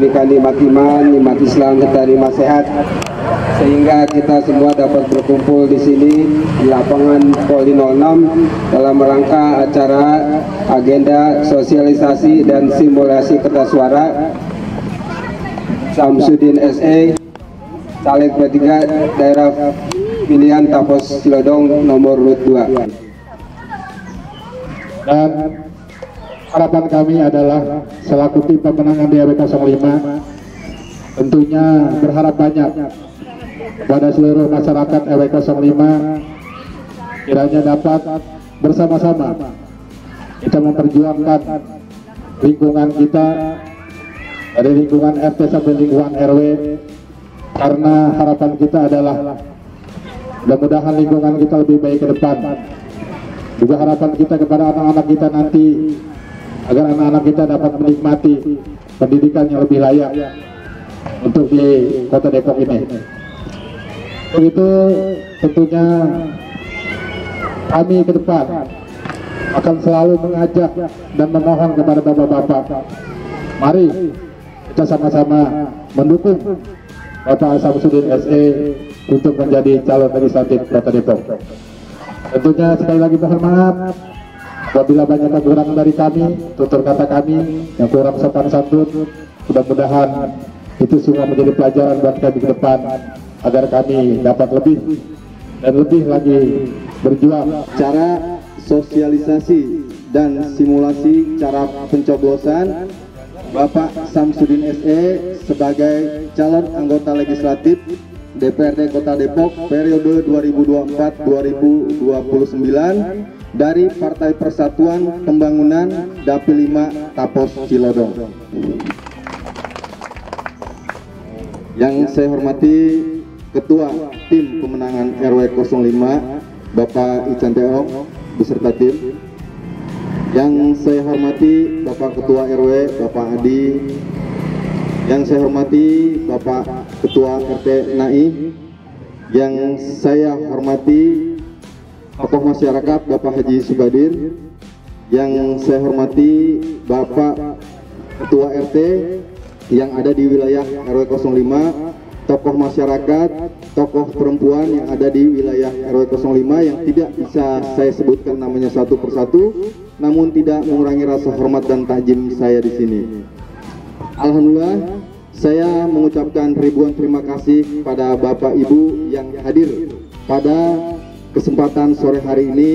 diberikan nikmat iman, nikmat Islam, serta nikmat sehat, sehingga kita semua dapat berkumpul di sini di lapangan Poli 06 dalam rangka acara agenda sosialisasi dan simulasi kertas suara Samsudin SE, caleg P3 daerah pilihan Tapos Cilodong nomor urut 2. Dan harapan kami adalah selaku tim pemenangan di RW 05 tentunya berharap banyak pada seluruh masyarakat RW 05 kiranya dapat bersama-sama kita memperjuangkan lingkungan kita dari lingkungan RT sampai lingkungan RW, karena harapan kita adalah mudah-mudahan lingkungan kita lebih baik ke depan. Juga harapan kita kepada anak-anak kita nanti agar anak-anak kita dapat menikmati pendidikan yang lebih layak untuk di Kota Depok ini. Untuk itu tentunya kami ke depan akan selalu mengajak dan memohon kepada bapak-bapak, mari kita sama-sama mendukung Bapak Samsudin SE untuk menjadi calon legislatif Kota Depok. Tentunya sekali lagi mohon maaf apabila banyak kekurangan dari kami, tutur kata kami yang kurang sopan santun. Mudah-mudahan itu semua menjadi pelajaran buat kami ke depan agar kami dapat lebih dan lebih lagi berjuang. Cara sosialisasi dan simulasi cara pencoblosan Bapak Samsudin SE sebagai calon anggota legislatif DPRD Kota Depok periode 2024-2029 dari Partai Persatuan Pembangunan Dapil 5 Tapos Cilodong. Yang saya hormati Ketua Tim Pemenangan RW 05 Bapak Ican Teong beserta tim. Yang saya hormati Bapak Ketua RW Bapak Adi. Yang saya hormati Bapak Ketua RT Nai. Yang saya hormati tokoh masyarakat Bapak Haji Subadir. Yang saya hormati Bapak Ketua RT yang ada di wilayah RW 05, tokoh masyarakat, tokoh perempuan yang ada di wilayah RW 05 yang tidak bisa saya sebutkan namanya satu persatu, namun tidak mengurangi rasa hormat dan takjim saya di sini. Alhamdulillah, saya mengucapkan ribuan terima kasih pada Bapak Ibu yang hadir pada kesempatan sore hari ini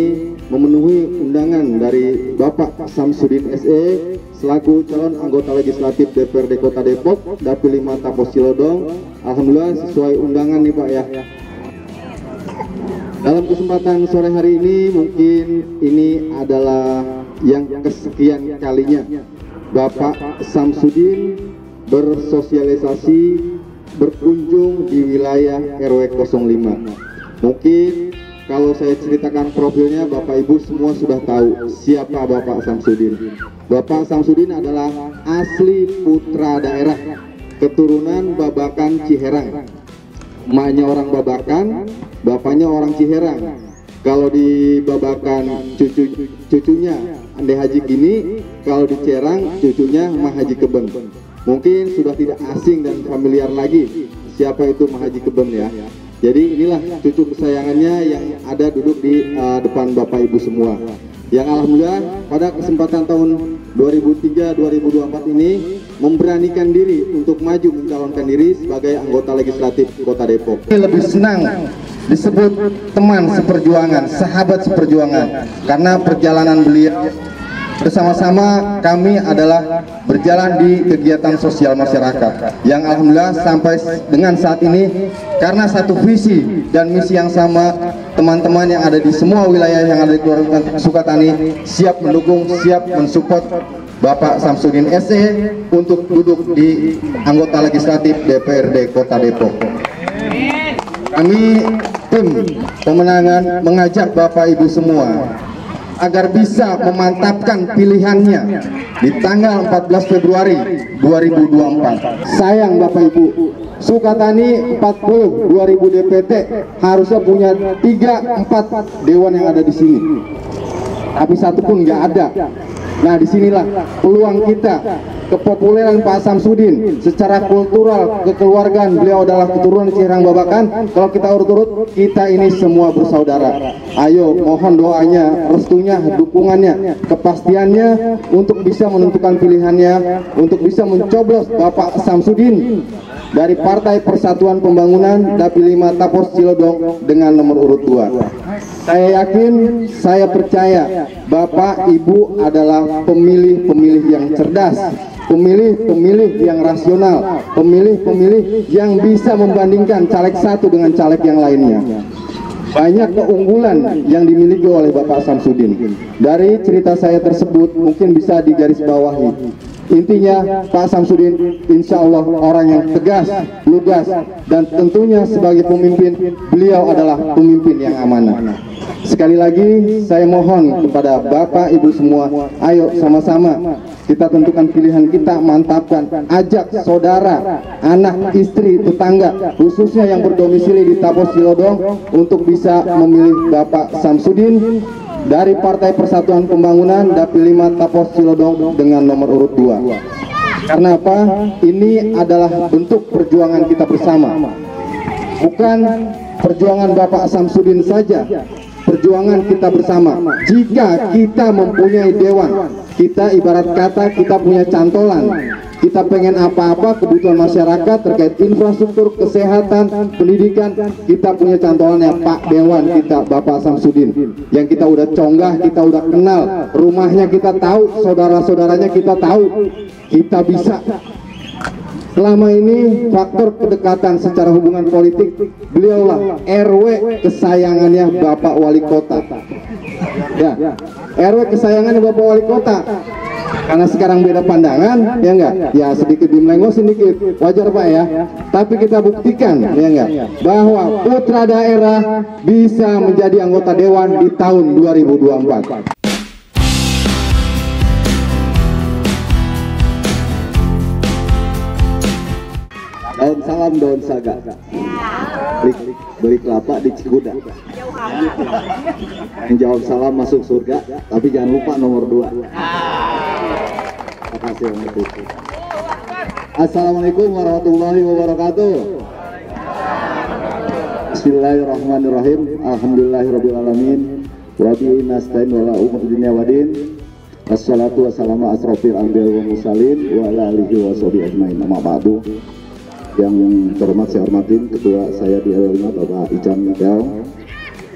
memenuhi undangan dari Bapak Samsudin SE selaku calon anggota legislatif DPRD Kota Depok Dapil 5 Tapos Cilodong. Alhamdulillah sesuai undangan nih Pak ya. Dalam kesempatan sore hari ini mungkin ini adalah yang kesekian kalinya Bapak Samsudin bersosialisasi berkunjung di wilayah RW 05. Mungkin kalau saya ceritakan profilnya, Bapak Ibu semua sudah tahu siapa Bapak Samsudin. Bapak Samsudin adalah asli putra daerah, keturunan Babakan Ciherang. Emaknya orang Babakan, bapaknya orang Ciherang. Kalau di Babakan cucunya Ande Haji Gini, kalau di Cerang cucunya Mah Haji Keben. Mungkin sudah tidak asing dan familiar lagi siapa itu Mah Haji Keben ya. Jadi inilah cucu kesayangannya yang ada duduk di depan Bapak Ibu semua. Yang alhamdulillah pada kesempatan tahun 2003-2024 ini memberanikan diri untuk maju mencalonkan diri sebagai anggota legislatif Kota Depok. Lebih senang disebut teman seperjuangan, sahabat seperjuangan, karena perjalanan beliau bersama-sama kami adalah berjalan di kegiatan sosial masyarakat yang alhamdulillah sampai dengan saat ini karena satu visi dan misi yang sama, teman-teman yang ada di semua wilayah yang ada di Kelurahan Sukatani siap mendukung, siap mensupport Bapak Samsudin SE untuk duduk di anggota legislatif DPRD Kota Depok. Kami tim pemenangan mengajak Bapak Ibu semua agar bisa memantapkan pilihannya di tanggal 14 Februari 2024. Sayang Bapak Ibu, Sukatani 40 2000 DPT harusnya punya 3-4 dewan yang ada di sini, tapi satu pun nggak ada. Nah disinilah peluang kita kepopuleran Pak Samsudin, secara kultural, kekeluargaan, beliau adalah keturunan Cirang Babakan. Kalau kita urut-urut, kita ini semua bersaudara. Ayo, mohon doanya, restunya, dukungannya, kepastiannya untuk bisa menentukan pilihannya, untuk bisa mencoblos Bapak Samsudin dari Partai Persatuan Pembangunan Dapil 5 Tapos Cilodong dengan nomor urut 2. Saya yakin, saya percaya Bapak Ibu adalah pemilih-pemilih yang cerdas, pemilih-pemilih yang rasional, pemilih-pemilih yang bisa membandingkan caleg satu dengan caleg yang lainnya. Banyak keunggulan yang dimiliki oleh Bapak Samsudin. Dari cerita saya tersebut mungkin bisa digarisbawahi. Intinya Pak Samsudin insya Allah orang yang tegas, lugas, dan tentunya sebagai pemimpin beliau adalah pemimpin yang amanah. Sekali lagi saya mohon kepada Bapak Ibu semua, ayo sama-sama kita tentukan pilihan kita, mantapkan, ajak saudara, anak, istri, tetangga, khususnya yang berdomisili di Tapos Cilodong untuk bisa memilih Bapak Samsudin dari Partai Persatuan Pembangunan Dapil 5 Tapos Cilodong dengan nomor urut 2. Karena apa? Ini adalah bentuk perjuangan kita bersama. Bukan perjuangan Bapak Samsudin saja, perjuangan kita bersama. Jika kita mempunyai dewan, kita ibarat kata kita punya cantolan. Kita pengen apa-apa kebutuhan masyarakat terkait infrastruktur, kesehatan, pendidikan, kita punya cantolannya Pak Dewan kita, Bapak Samsudin, yang kita udah conggah, kita udah kenal, rumahnya kita tahu, saudara-saudaranya kita tahu, kita bisa. Selama ini faktor kedekatan secara hubungan politik, beliaulah RW kesayangannya Bapak Wali Kota. Ya, RW kesayangannya Bapak Wali Kota. Karena sekarang beda pandangan, ya enggak? Ya sedikit dimelengos sedikit, wajar Pak ya. Tapi kita buktikan, ya enggak? Bahwa putra daerah bisa menjadi anggota dewan di tahun 2024. Daun salam, daun saga. Beli kelapa di Cikuda. Yang jawab salam masuk surga, tapi jangan lupa nomor 2. Terima kasih. Assalamualaikum warahmatullahi wabarakatuh. Bismillahirrahmanirrahim. Alhamdulillahirrahmanirrahim. Wabihi nasta'in wala umur dunia wadin. Wassalatu wassalamu asrofil anbiya wa mursalin wa ala alihi wa sahbihi ajmain. Amma ba'du. Yang terhormat saya hormatin ketua saya di RW 5 Bapak Ican Mikael,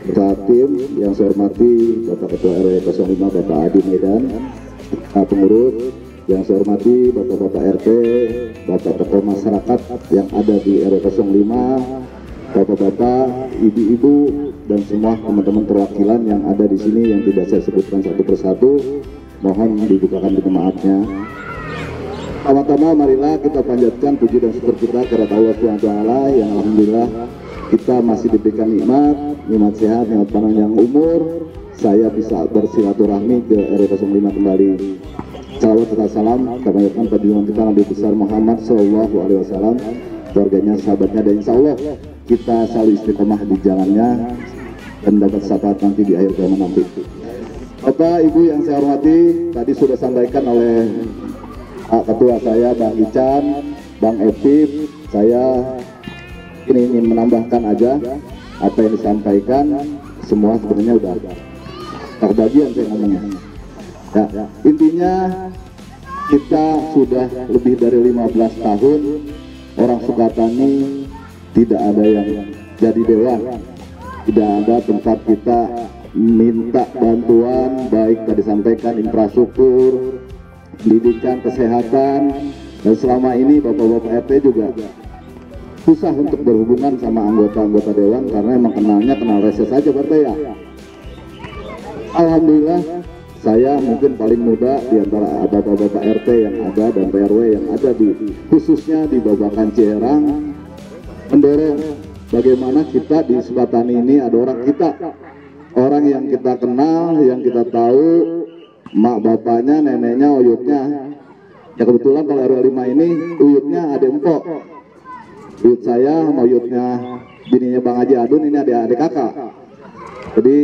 beserta tim yang saya hormati Bapak Ketua RW 05 Bapak Adi Medan, pengurus yang saya hormati Bapak-Bapak RT, Bapak tokoh masyarakat yang ada di RW 05, Bapak-bapak, ibu-ibu, dan semua teman-teman perwakilan yang ada di sini yang tidak saya sebutkan satu persatu, mohon dibukakan pintu maafnya. Pertama-tama marilah kita panjatkan puji dan syukur kita kepada Allah SWT yang alhamdulillah kita masih diberikan nikmat sehat, nikmat panjang umur. Saya bisa bersilaturahmi ke RW 05 kembali. Salawat serta salam kita panjatkan pada junjungan kita Nabi besar Muhammad SAW, keluarganya, sahabatnya, dan insya Allah kita selalu istiqomah di jalannya dan dapat syafaat nanti di akhir zaman nanti. Bapak Ibu yang saya hormati, tadi sudah sampaikan oleh Ketua saya Bang Ican, Bang Epip, saya ini ingin menambahkan aja apa yang disampaikan, semua sebenarnya udah terbagian saya ngomongnya. Ya, intinya kita sudah lebih dari 15 tahun orang Sukatani tidak ada yang jadi dewan, tidak ada tempat kita minta bantuan, baik tadi sampaikan infrastruktur, pendidikan, kesehatan, dan selama ini Bapak-Bapak RT juga susah untuk berhubungan sama anggota-anggota dewan karena emang kenal reses saja Bapak ya. Alhamdulillah saya mungkin paling muda di antara Bapak-Bapak RT yang ada dan PRW yang ada di khususnya di Babakan Ciherang, mendorong bagaimana kita di Sukatani ini ada orang yang kita kenal, yang kita tahu mak bapaknya, neneknya, uyutnya. Ya kebetulan kalau RW 5 ini uyutnya ada empok. Uyut saya sama uyutnya bininya Bang Haji Adun ini adik kakak. Jadi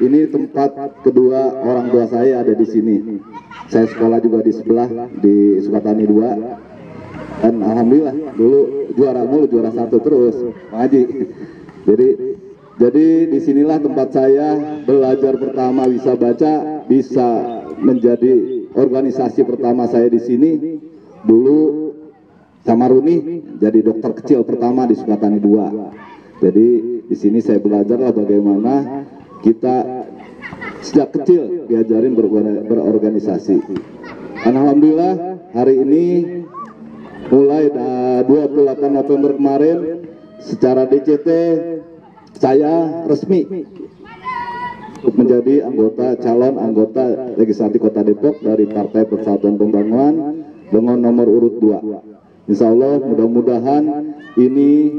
ini tempat kedua orang tua saya ada di sini. Saya sekolah juga di sebelah di Sukatani 2, dan alhamdulillah dulu juara 1 terus, Pak Haji. Jadi disinilah tempat saya belajar pertama, bisa baca, bisa menjadi organisasi pertama saya di sini. Dulu sama Runi jadi dokter kecil pertama di Sukatani 2. Jadi di sini saya belajarlah bagaimana kita sejak kecil diajarin berorganisasi. Dan alhamdulillah hari ini mulai 28 November kemarin secara DCT saya resmi untuk menjadi calon anggota legislatif Kota Depok dari Partai Persatuan Pembangunan dengan nomor urut 2. Insya Allah mudah-mudahan ini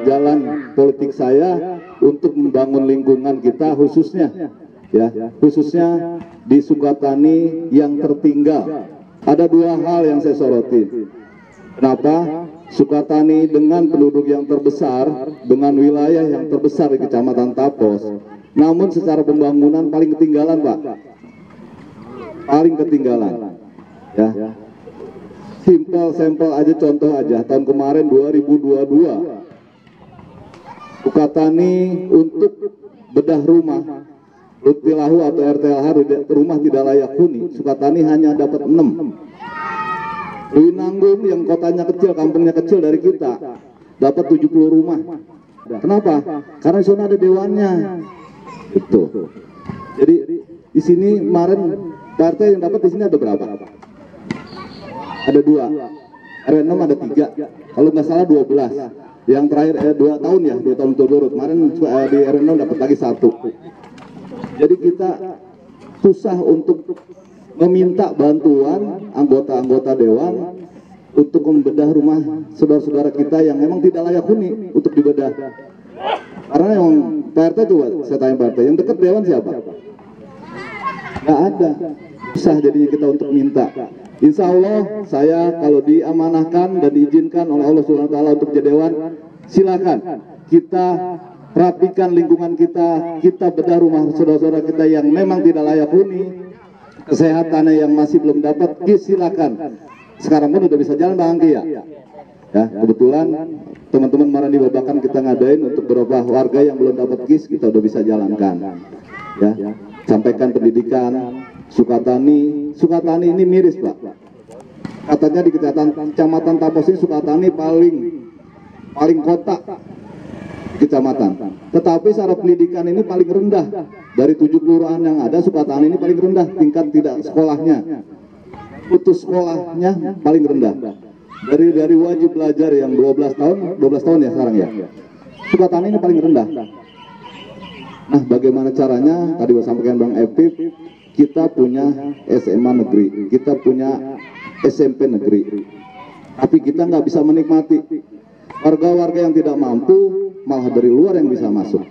jalan politik saya untuk membangun lingkungan kita, khususnya di Sukatani yang tertinggal. Ada 2 hal yang saya soroti. Kenapa? Sukatani dengan penduduk yang terbesar, dengan wilayah yang terbesar di Kecamatan Tapos, namun secara pembangunan paling ketinggalan, Pak. Paling ketinggalan. Ya. Sampel aja, contoh aja, tahun kemarin 2022 Sukatani untuk bedah rumah Lutilahu atau RTLH, rumah tidak layak huni, Sukatani hanya dapat 6. Winanggung yang kotanya kecil, kampungnya kecil dari kita, dapat 70 rumah. Kenapa? Karena di sana ada dewannya. Itu. Jadi di sini kemarin partai yang dapat di sini ada berapa? Ada 2. RW6 ada 3. Kalau nggak salah 12. Yang terakhir 2 tahun ya, 2 tahun turut. Kemarin di RW6 dapat lagi 1. Jadi kita susah untuk meminta bantuan anggota-anggota dewan untuk membedah rumah saudara-saudara kita yang memang tidak layak huni untuk dibedah. Karena yang PRT coba saya tanya PRT, yang dekat dewan siapa? Nggak ada. Susah jadinya kita untuk minta. Insya Allah saya kalau diamanahkan dan diizinkan oleh Allah SWT untuk jadi dewan, silakan kita rapikan lingkungan kita, kita bedah rumah saudara-saudara kita yang memang tidak layak huni, kesehatannya yang masih belum dapat, silakan. Sekarang pun udah bisa jalan, Bang Angki ya. Ya, kebetulan teman-teman Marani Babakan kita ngadain untuk beberapa warga yang belum dapat KIS, kita udah bisa jalankan. Ya, sampaikan pendidikan. Sukatani ini miris, Pak. Katanya di Kecamatan Tapos ini Sukatani paling kota kecamatan. Tetapi secara pendidikan ini paling rendah. Dari 7 kelurahan yang ada, Sukatani ini paling rendah tingkat tidak sekolahnya. Putus sekolahnya paling rendah. Dari wajib belajar yang 12 tahun ya sekarang ya. Sukatani ini paling rendah. Nah, bagaimana caranya? Tadi saya sampaikan Bang Epip, kita punya SMA negeri, kita punya SMP negeri, tapi kita nggak bisa menikmati. Warga-warga yang tidak mampu malah dari luar yang bisa masuk.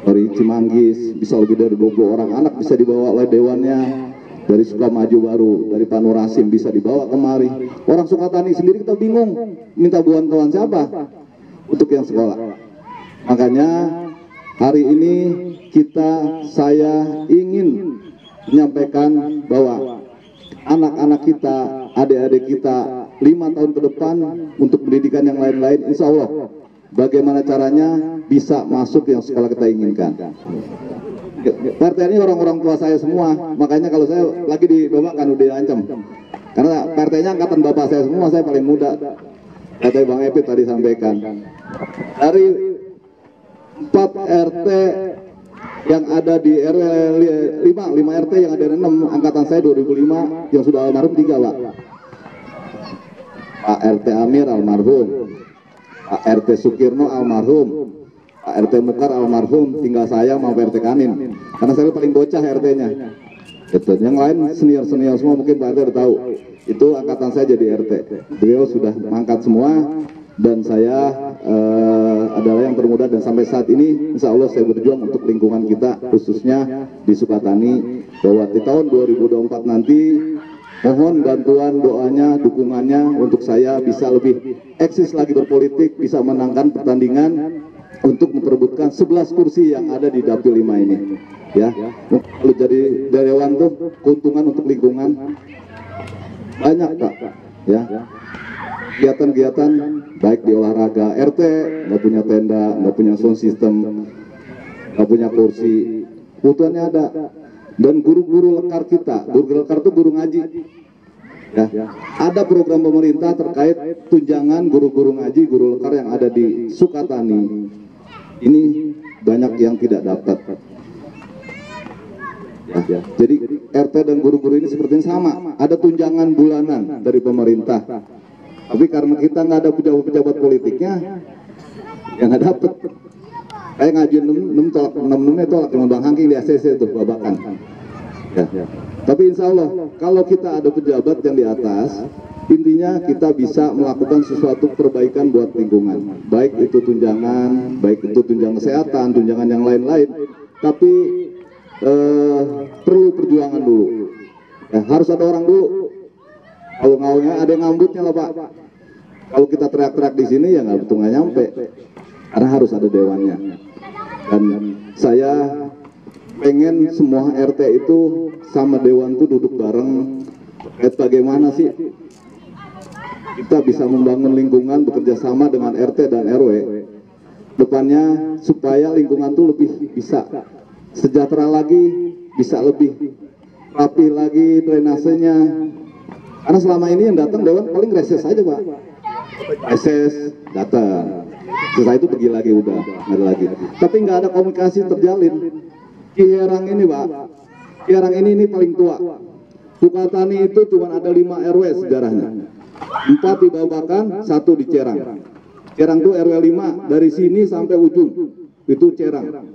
Dari Cimanggis bisa lebih dari 20 orang anak bisa dibawa oleh dewannya. Dari Sukamaju baru, dari Panurasim bisa dibawa kemari. Orang Sukatani sendiri kita bingung minta bantuan siapa untuk yang sekolah. Makanya hari ini saya ingin menyampaikan bahwa anak-anak kita, adik-adik kita 5 tahun ke depan untuk pendidikan yang lain-lain, insya Allah bagaimana caranya bisa masuk yang sekolah kita inginkan. Partai ini orang-orang tua saya semua, makanya kalau saya lagi di Babakan udah ancam, karena partainya angkatan bapak saya semua, saya paling muda. Kata Bang Epit tadi sampaikan, dari 4 RT yang ada di RW 5 RT yang ada 6, angkatan saya 2005 yang sudah almarhum 3, Pak. Pak RT Amir almarhum, Pak RT Sukirno almarhum, Pak RT Mekar almarhum, tinggal saya mau RT Kanin, karena saya paling bocah RT-nya. Gitu. Yang lain senior-senior semua mungkin Pak RT udah tahu. Itu angkatan saya jadi RT. Beliau sudah mangkat semua dan saya adalah yang termuda, dan sampai saat ini insya Allah saya berjuang untuk lingkungan kita, khususnya di Sukatani, bahwa di tahun 2024 nanti mohon bantuan, doanya, dukungannya untuk saya bisa lebih eksis lagi berpolitik, bisa menangkan pertandingan untuk memperebutkan 11 kursi yang ada di Dapil 5 ini. Ya, kalau jadi dewan tuh keuntungan untuk lingkungan banyak Pak. Ya, kegiatan-kegiatan baik di olahraga, RT nggak punya tenda, nggak punya sound system, nggak punya kursi, kebutuhannya ada. Dan guru-guru lekar kita, guru lekar itu guru ngaji. Ya, ada program pemerintah terkait tunjangan guru-guru ngaji, guru lekar yang ada di Sukatani. Ini banyak yang tidak dapat. Ya, jadi RT dan guru-guru ini sepertinya sama, ada tunjangan bulanan dari pemerintah. Tapi karena kita nggak ada pejabat-pejabat politiknya, yang nggak dapat. Kayak ngajuin 6 tolak cuma Bang Hangking di ACC itu babakan. Ya. Tapi insya Allah kalau kita ada pejabat yang di atas, intinya kita bisa melakukan sesuatu perbaikan buat lingkungan. Baik itu tunjangan, baik itu tunjangan kesehatan, tunjangan yang lain-lain. Tapi perlu perjuangan dulu. Ya, harus ada orang dulu. Kalau ngawalnya ada yang ngambutnya lah Pak. Kalau kita teriak-teriak di sini ya nggak nyampe. Karena harus ada dewannya. Dan saya pengen semua RT itu sama dewan itu duduk bareng. Bagaimana sih kita bisa membangun lingkungan bekerja sama dengan RT dan RW depannya supaya lingkungan itu lebih bisa sejahtera lagi, bisa lebih rapi lagi drainasenya. Karena selama ini yang datang dewan paling reses aja Pak, reses datang, setelah itu pergi lagi udah nggak ada lagi. Tapi nggak ada komunikasi terjalin. Ciherang ini Pak, Ciherang ini paling tua. Sukatani itu cuma ada 5 RW sejarahnya, 4 di Babakan, 1 di Cerang. Cerang itu RW 5 dari sini sampai ujung itu Cerang.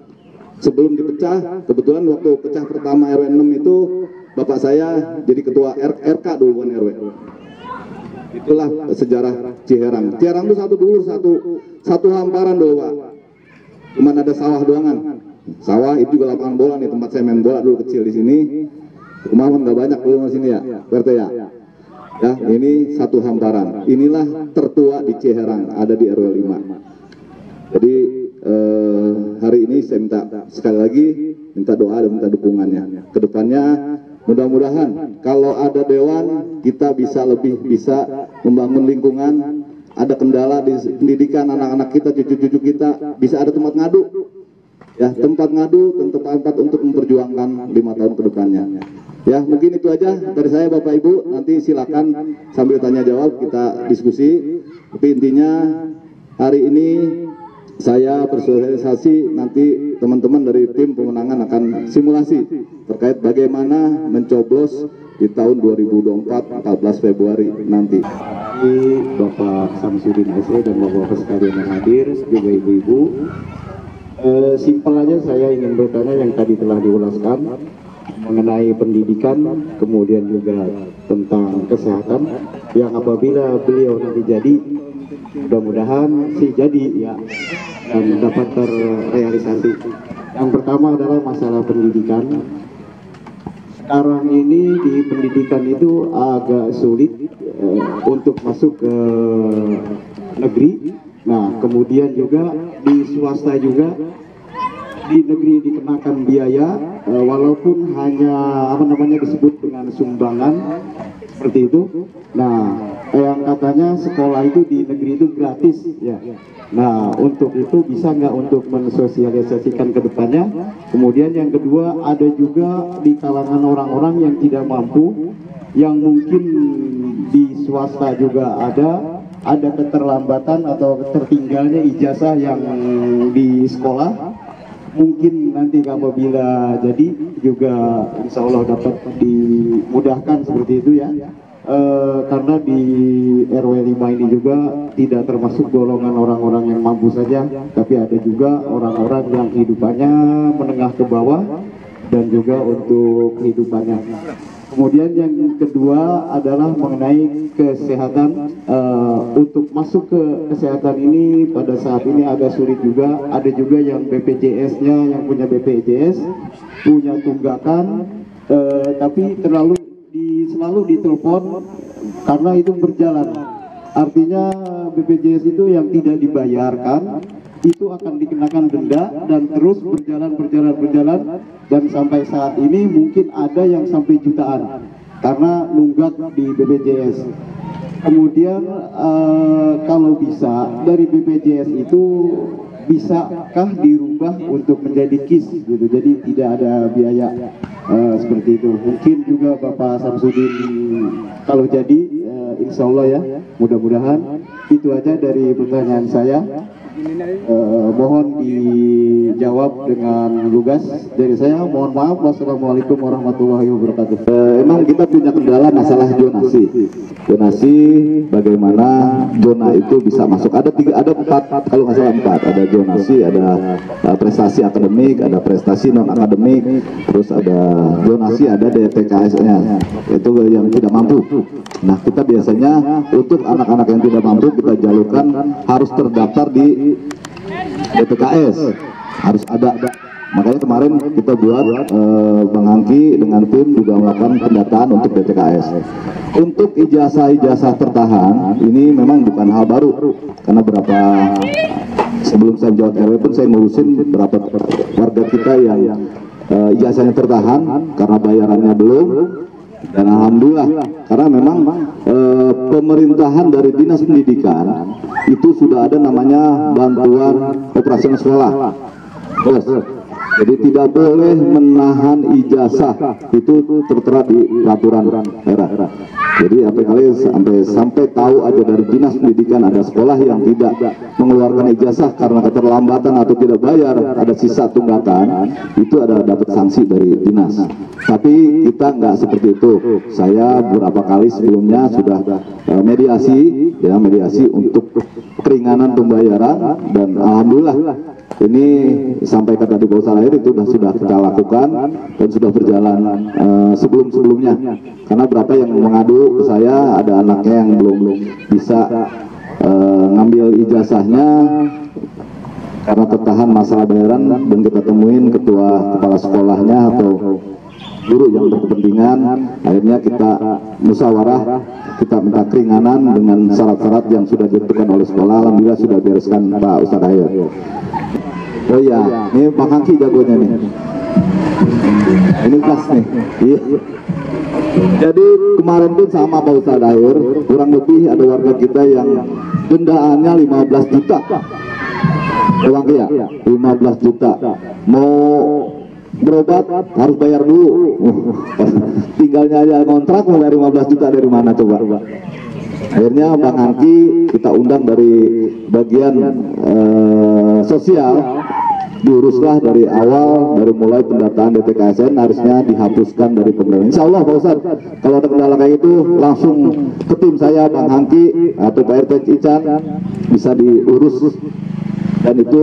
Sebelum dipecah, kebetulan waktu pecah pertama RW 6 itu bapak saya jadi ketua RK dulu bukan RW. Itulah sejarah Ciherang. Ciherang itu satu hamparan dulu Pak. Cuman ada sawah doangan. Sawah itu juga lapangan bola nih, tempat saya main bola dulu kecil di sini. Rumah nggak banyak dulu di sini ya, RT ya. Ya, ini satu hamparan. Inilah tertua di Ciherang, ada di RW 5. Jadi hari ini saya minta sekali lagi minta doa dan minta dukungannya. Kedepannya mudah-mudahan kalau ada dewan kita bisa membangun lingkungan. Ada kendala di pendidikan anak-anak kita, cucu-cucu kita bisa ada tempat ngadu. Ya, tempat ngadu dan tempat untuk memperjuangkan 5 tahun ke depannya. Ya, mungkin itu aja dari saya Bapak Ibu. Nanti silakan sambil tanya jawab kita diskusi. Tapi intinya hari ini saya bersosialisasi, nanti teman-teman dari tim pemenangan akan simulasi terkait bagaimana mencoblos di tahun 2024 14 Februari nanti. Bapak Samsudin SE dan Bapak-Bapak sekalian yang hadir, juga ibu-ibu. Simpel aja saya ingin bertanya yang tadi telah diulaskan mengenai pendidikan, kemudian juga tentang kesehatan, yang apabila beliau nanti jadi, mudah-mudahan sih jadi ya, dan dapat terrealisasi. Yang pertama adalah masalah pendidikan. Sekarang ini di pendidikan itu agak sulit untuk masuk ke negeri. Nah, kemudian juga di swasta juga, di negeri dikenakan biaya, walaupun hanya disebut dengan sumbangan seperti itu. Nah, yang katanya sekolah itu di negeri itu gratis ya. Nah, untuk itu bisa nggak untuk mensosialisasikan ke depannya. Kemudian yang kedua, ada juga di kalangan orang-orang yang tidak mampu, yang mungkin di swasta juga ada keterlambatan atau tertinggalnya ijazah yang di sekolah. Mungkin nanti apabila jadi juga insya Allah dapat dimudahkan seperti itu ya. Karena di RW 5 ini juga tidak termasuk golongan orang-orang yang mampu saja, tapi ada juga orang-orang yang kehidupannya menengah ke bawah dan juga untuk kehidupannya. Kemudian yang kedua adalah mengenai kesehatan. Untuk masuk ke kesehatan ini pada saat ini agak sulit juga. Ada juga yang BPJS-nya, yang punya BPJS punya tunggakan, tapi selalu ditelepon karena itu berjalan. Artinya BPJS itu yang tidak dibayarkan itu akan dikenakan denda dan terus berjalan dan sampai saat ini mungkin ada yang sampai jutaan karena nunggak di BPJS. Kemudian kalau bisa dari BPJS itu bisakah dirubah untuk menjadi KIS gitu, jadi tidak ada biaya seperti itu. Mungkin juga Bapak Samsudin kalau jadi insya Allah ya, mudah-mudahan. Itu aja dari pertanyaan saya. Mohon dijawab dengan lugas dari saya. Mohon maaf. Wassalamualaikum warahmatullahi wabarakatuh. Emang kita punya kendala masalah zonasi. Zonasi bagaimana zona itu bisa masuk? Ada empat kalau nggak salah empat. Ada zonasi, ada prestasi akademik, ada prestasi non akademik, terus ada zonasi, ada DTKS-nya. Itu yang tidak mampu. Nah, kita biasanya untuk anak-anak yang tidak mampu kita jalurkan harus terdaftar di DTKS, harus ada. Makanya kemarin kita buat Bang Angki dengan tim juga melakukan pendataan untuk DTKS. Untuk ijazah tertahan ini memang bukan hal baru, karena sebelum saya menjawab RW pun saya ngurusin beberapa warga kita yang ijazahnya tertahan karena bayarannya belum. Dan alhamdulillah, karena memang pemerintahan dari Dinas Pendidikan itu sudah ada namanya bantuan operasional sekolah. Jadi tidak boleh menahan ijazah, itu tertera di peraturan daerah. Jadi sampai tahu aja dari Dinas Pendidikan ada sekolah yang tidak mengeluarkan ijazah karena keterlambatan atau tidak bayar, ada sisa tunggakan, itu ada dapat sanksi dari dinas. Tapi kita nggak seperti itu. Saya beberapa kali sebelumnya sudah mediasi untuk keringanan pembayaran, dan alhamdulillah ini sampai kata di bawah air itu sudah kita lakukan dan sudah berjalan sebelumnya. Karena berapa yang mengadu ke saya, ada anaknya yang belum bisa ngambil ijazahnya karena tertahan masalah bayaran, dan kita temuin kepala sekolahnya atau guru yang berkepentingan. Akhirnya kita musyawarah, kita minta keringanan dengan syarat-syarat yang sudah ditentukan oleh sekolah. Alhamdulillah sudah bereskan Pak Ustadz Ayer. Oh iya, ini Pak Angki jagonya nih. Ini kelas nih. Iya. Jadi kemarin pun sama Pak Ustadz Ayer, kurang lebih ada warga kita yang dendaannya 15 juta. Uang ya, 15 juta. Mau berobat harus bayar dulu. Tinggalnya aja kontrak mau bayar 15 juta dari mana coba? Akhirnya Bang Angki kita undang dari bagian sosial, diuruslah dari awal, dari mulai pendataan DTKSN harusnya dihapuskan dari pemerintah. Insya Allah Pak Ustadz, kalau ada kendala kayak itu langsung ke tim saya, Bang Angki atau Pak RT Cican, bisa diurus, dan itu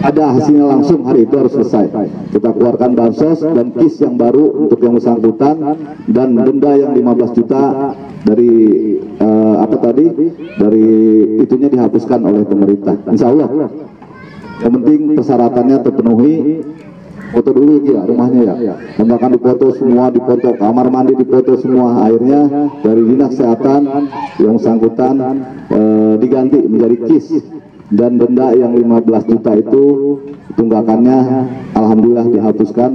ada hasilnya langsung hari itu harus selesai. Kita keluarkan bansos dan KIS yang baru untuk yang bersangkutan, dan denda yang 15 juta dari dari itunya dihapuskan oleh pemerintah. Insya Allah. Yang penting persyaratannya terpenuhi. Foto dulu ya rumahnya ya. Bahkan dipoto semua, dipoto kamar mandi, dipoto semua. Akhirnya dari Dinas Kesehatan yang bersangkutan diganti menjadi KIS. Dan denda yang 15 juta itu tunggakannya alhamdulillah dihapuskan,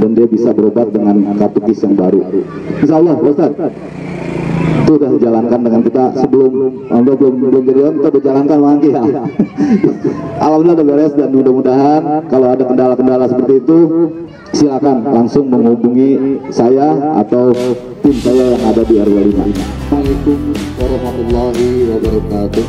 dan dia bisa berobat dengan kartu KIS yang baru. Insya Allah Ustaz, itu sudah dijalankan dengan kita sebelum belum jadi kita berjalankan Mangki ya. Alhamdulillah udah beres, dan mudah-mudahan kalau ada kendala-kendala seperti itu silakan langsung menghubungi saya atau tim saya yang ada di RW 5. Assalamualaikum warahmatullahi wabarakatuh.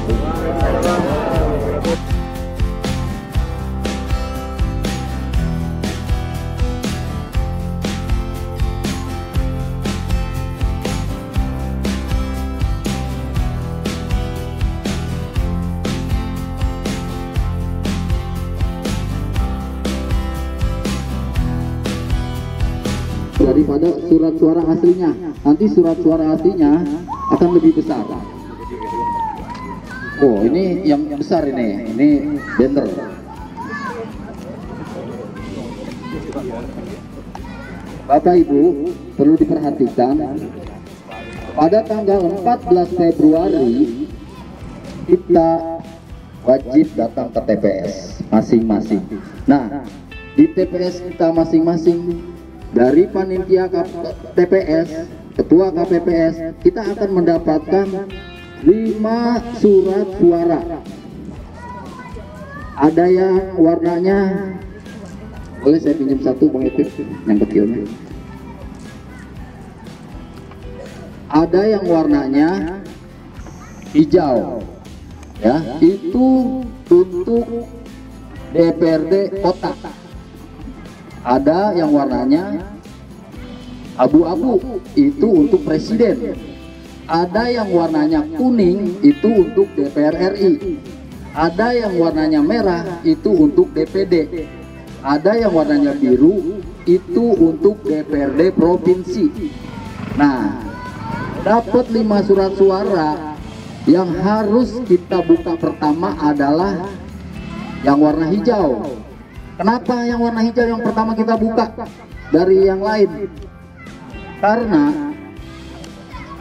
Daripada surat suara aslinya, nanti surat suara aslinya akan lebih besar. Oh, ini yang besar ini banner. Bapak Ibu perlu diperhatikan, pada tanggal 14 Februari kita wajib datang ke TPS masing-masing. Nah, di TPS kita masing-masing, dari panitia TPS, ketua KPPS, kita akan mendapatkan 5 surat suara. Ada yang warnanya, boleh saya pinjam satu Bang Epip yang kecilnya. Ada yang warnanya hijau, ya, itu untuk DPRD kota. Ada yang warnanya abu-abu, itu untuk presiden. Ada yang warnanya kuning, itu untuk DPR RI. Ada yang warnanya merah, itu untuk DPD. Ada yang warnanya biru, itu untuk DPRD provinsi. Nah, dapat 5 surat suara. Yang harus kita buka pertama adalah yang warna hijau. Kenapa yang warna hijau yang pertama kita buka dari yang lain? Karena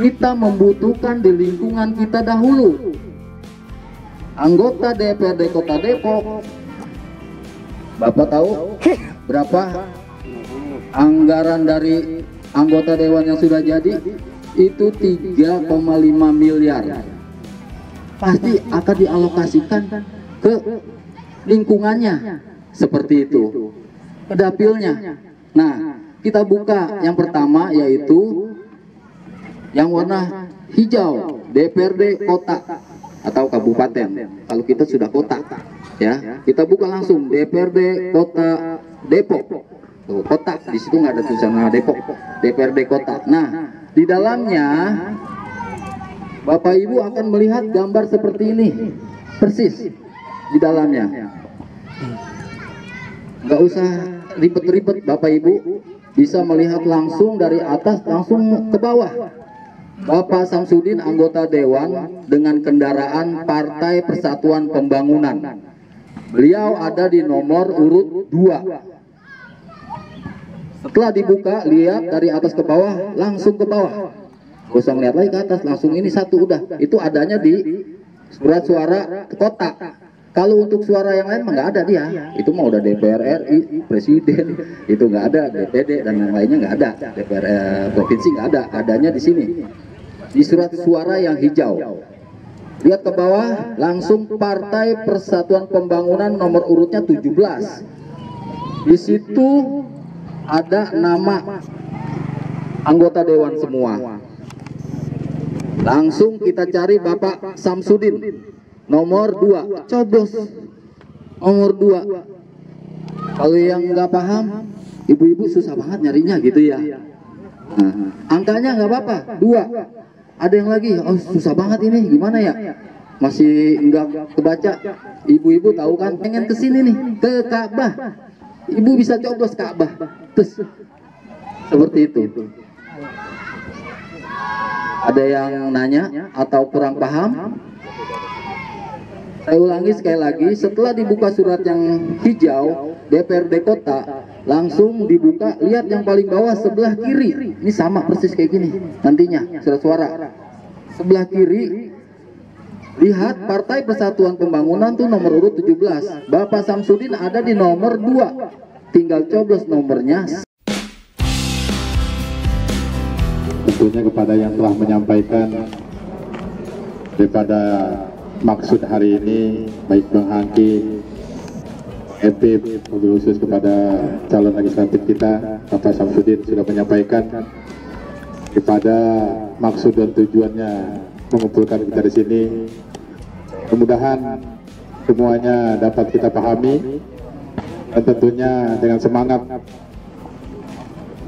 kita membutuhkan di lingkungan kita dahulu. Anggota DPRD Kota Depok, Bapak tahu berapa anggaran dari anggota dewan yang sudah jadi? Itu 3,5 miliar. Pasti akan dialokasikan ke lingkungannya, seperti itu, ke dapilnya. Nah, kita buka yang pertama, yaitu yang warna hijau, DPRD kota atau kabupaten. Kalau kita sudah kota, ya, kita buka langsung DPRD kota Depok. Tuh, kota, di situ nggak ada tulisan Depok, DPRD kota. Nah, di dalamnya Bapak Ibu akan melihat gambar seperti ini, persis di dalamnya. Nggak usah ribet-ribet, Bapak Ibu bisa melihat langsung dari atas langsung ke bawah. Bapak Samsudin anggota dewan dengan kendaraan Partai Persatuan Pembangunan. Beliau ada di nomor urut 2. Setelah dibuka, lihat dari atas ke bawah, langsung ke bawah. Gak usah ngeliat lagi ke atas, langsung ini satu udah. Itu adanya di surat suara kota. Kalau untuk suara yang lain mah nggak ada dia. Itu mah udah DPR RI, presiden, itu nggak ada, DPD dan yang lainnya nggak ada. DPR provinsi nggak ada, adanya di sini. Di surat suara yang hijau. Lihat ke bawah, langsung Partai Persatuan Pembangunan nomor urutnya 17. Di situ ada nama anggota dewan semua. Langsung kita cari Bapak Samsudin nomor 2, coblos nomor 2. Kalau yang nggak paham, ibu-ibu susah banget nyarinya gitu ya. Nah, angkanya nggak apa-apa, 2. Ada yang lagi, oh susah banget ini, gimana ya? Masih nggak kebaca. Ibu-ibu tahu kan, pengen kesini nih, ke Ka'bah. Ibu bisa coblos Ka'bah. Terus seperti itu. Ada yang nanya atau kurang paham? Saya ulangi sekali lagi, setelah dibuka surat yang hijau DPRD kota, langsung dibuka, lihat yang paling bawah sebelah kiri. Ini sama persis kayak gini nantinya surat suara. Sebelah kiri lihat Partai Persatuan Pembangunan tuh nomor urut 17. Bapak Samsudin ada di nomor 2. Tinggal coblos nomornya. Tentunya kepada yang telah menyampaikan daripada maksud hari ini, baik Bang Hangki, Epip, mobil khusus kepada calon legislatif kita, Bapak Samsudin sudah menyampaikan kepada maksud dan tujuannya mengumpulkan kita di sini. Mudah-mudahan semuanya dapat kita pahami dan tentunya dengan semangat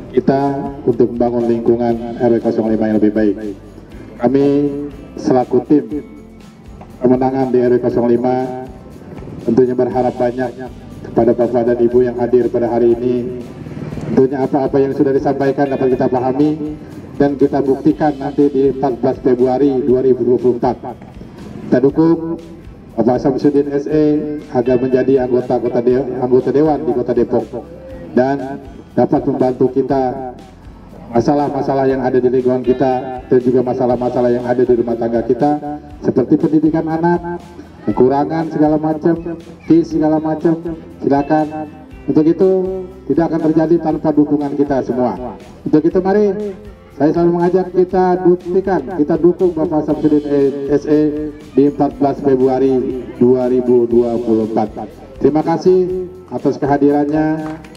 kita untuk membangun lingkungan RW 05 yang lebih baik. Kami selaku tim pemenangan di RW 05 tentunya berharap banyak kepada Bapak dan Ibu yang hadir pada hari ini. Tentunya apa-apa yang sudah disampaikan dapat kita pahami dan kita buktikan nanti di 14 Februari 2024. Kita dukung Bapak Samsudin SE agar menjadi anggota dewan di Kota Depok dan dapat membantu kita masalah-masalah yang ada di lingkungan kita dan juga masalah-masalah yang ada di rumah tangga kita, seperti pendidikan anak, kekurangan segala macam, segala macam, silakan. Untuk itu tidak akan terjadi tanpa dukungan kita semua. Untuk itu mari saya selalu mengajak kita buktikan, kita dukung Bapak Samsudin SE di 14 Februari 2024. Terima kasih atas kehadirannya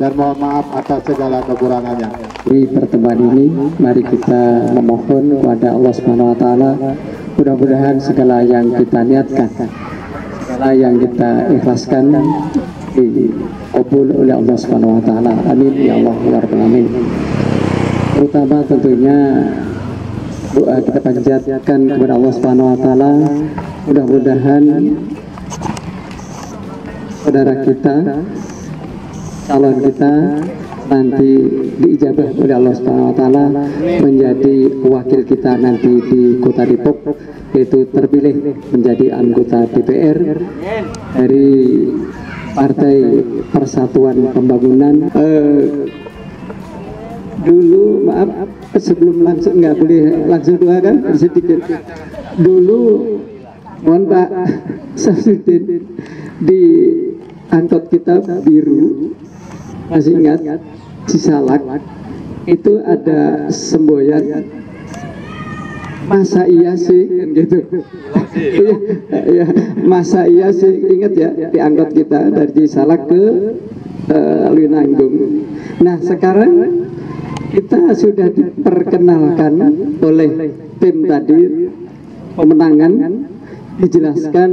dan mohon maaf atas segala kekurangannya. Di pertemuan ini mari kita memohon kepada Allah Subhanahu wa taala, mudah-mudahan segala yang kita niatkan, segala yang kita ikhlaskan dikabul oleh Allah Subhanahu wa taala. Amin ya Allah ya rabbal alamin. Terutama tentunya doa kita panjatkan kepada Allah Subhanahu wa taala, mudah-mudahan saudara kita, calon kita nanti diijabah oleh Allah Subhanahu wa taala menjadi wakil kita nanti di Kota Depok, yaitu terpilih menjadi anggota DPR dari Partai Persatuan Pembangunan. Dulu maaf sebelum langsung, nggak boleh langsung doa kan, sedikit dulu, mohon Pak Samsudin, di angkot kita biru, masih ingat Cisalak itu ada semboyan masa iya sih kan gitu. Iya, masa iya sih, ingat ya, di angkot kita dari Cisalak ke Lewinanggung. Nah sekarang kita sudah diperkenalkan oleh tim tadi pemenangan, dijelaskan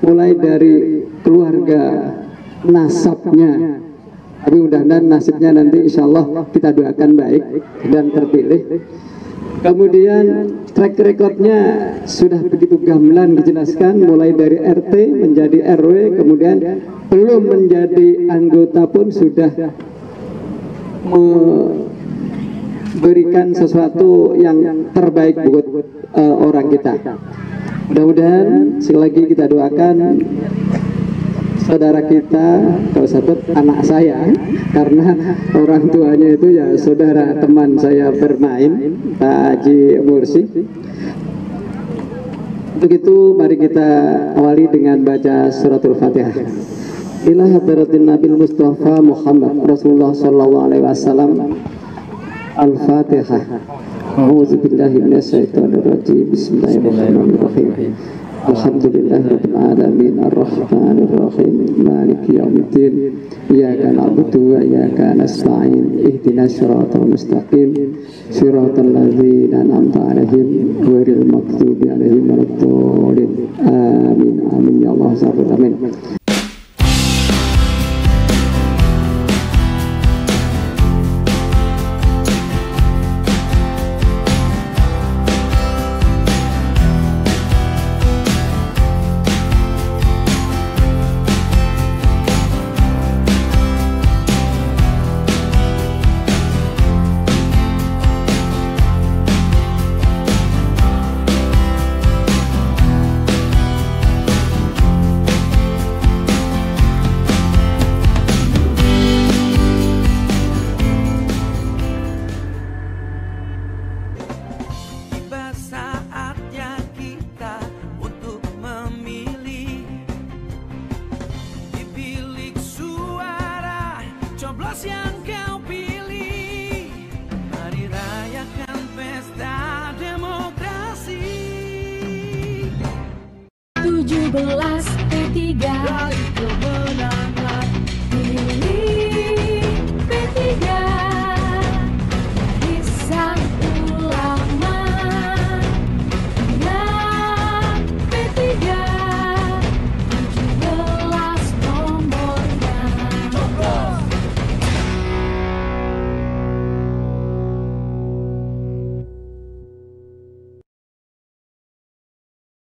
mulai dari keluarga nasabnya, tapi mudah-mudahan nasibnya nanti insya Allah kita doakan baik dan terpilih. Kemudian track recordnya sudah begitu gamblang dijelaskan, mulai dari RT menjadi RW, kemudian belum menjadi anggota pun sudah memberikan sesuatu yang terbaik buat orang kita. Mudah-mudahan sekali lagi kita doakan saudara kita, kalau sahabat anak saya, karena orang tuanya itu ya saudara teman saya bermain, Pak Haji Mursi. Untuk itu mari kita awali dengan baca suratul Fatihah. Ila hadratin Nabil Mustafa Muhammad Rasulullah sallallahu alaihi wasallam. Al-Fatihah. A'udzu billahi minasyaitonir rajim. Bismillahirrahmanirrahim. Alhamdulillahirabbil alamin arrahmanir rahim maliki yaumiddin iyyaka na'budu wa iyyaka nasta'in ihdinas siratal mustaqim siratal ladzina an'amta 'alaihim ghairil maghdubi 'alaihim waladdallin. Amin amin ya Allah amin. Yang kau pilih, mari rayakan pesta demokrasi. 17 P3